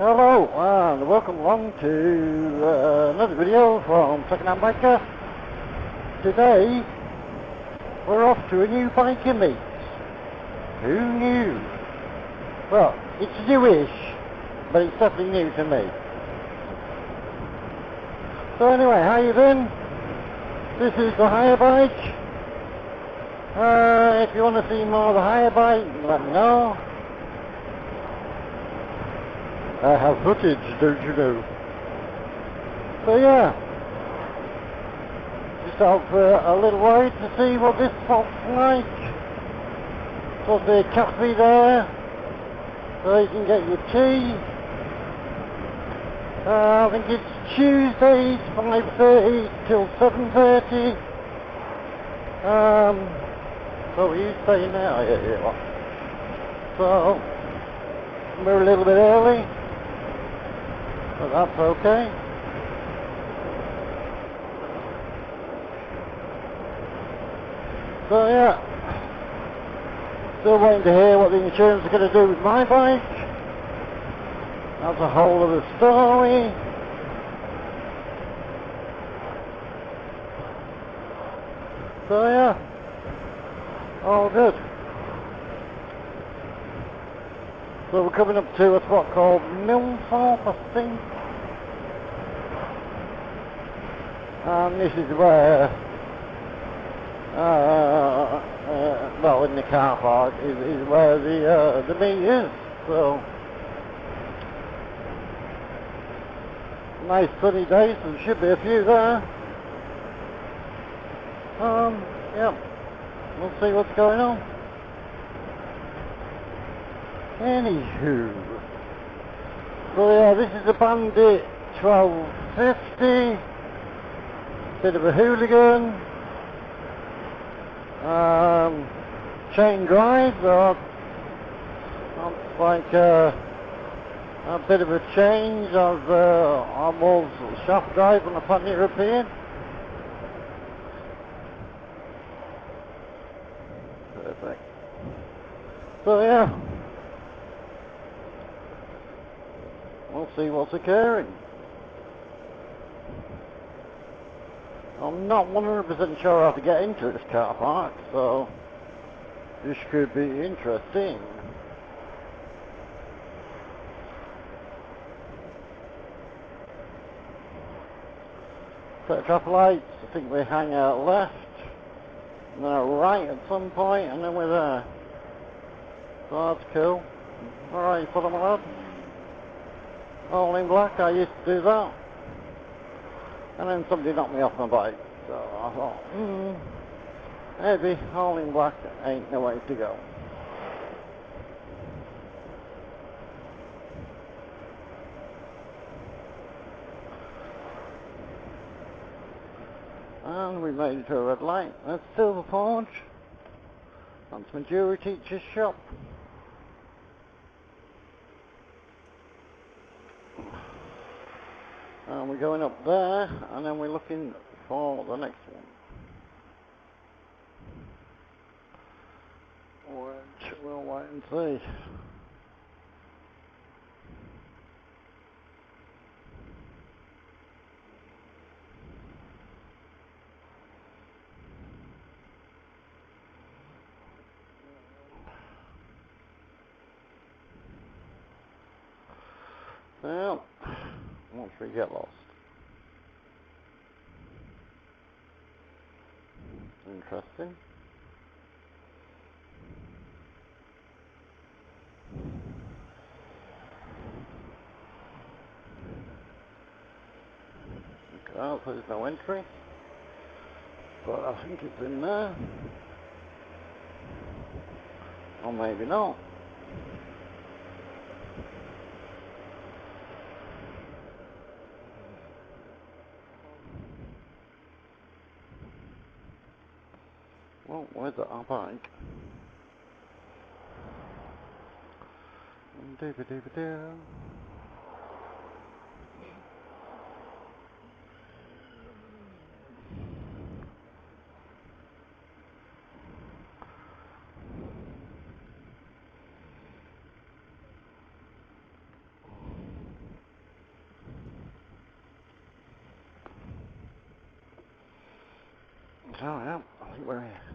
Hello and welcome along to another video from Secondhandbiker. Today we're off to a new biker meet. Who knew? Well, it's newish, but it's definitely new to me. So anyway, how you doing? This is the hire bike. If you want to see more of the hire bike, let me know. I have footage, don't you know? So yeah, just out for a little ride to see what this spot's like. Supposed to be a cafe there, so you can get your tea. I think it's Tuesdays, 5:30 till 7:30. So what are you saying now? Yeah. So we're a little bit early, but that's okay. So yeah, still waiting to hear what the insurance is going to do with my bike. That's a whole other story. So yeah, all good. So we're coming up to a spot called Milnthorpe, I think. And this is where, well, in the car park is where the meet is. So nice sunny day, so there should be a few there. Yeah, we'll see what's going on. Anywho, so yeah, this is a Bandit 1250, bit of a hooligan, chain drive, that's like a bit of a change of almost shaft drive on a Pan-European. Perfect. So yeah, we'll see what's occurring. I'm not 100% sure how to get into this car park, so this could be interesting. Set of traffic lights, I think we hang out left, and then right at some point, and then we're there. So that's cool. Alright, follow my lad. All in black, I used to do that. And then somebody knocked me off my bike. So I thought, maybe all in black ain't the way to go. And we made it to a red light. That's Silver Forge. That's my jewellery teacher's shop. And we're going up there, and then we're looking for the next one, which we'll wait and see. Well, once we get lost. Interesting. Okay, so there's no entry, but I think it's in there. Or maybe not. Well, where's our bike? Doo-ba-doo-ba-doo. So yeah, I think we're here.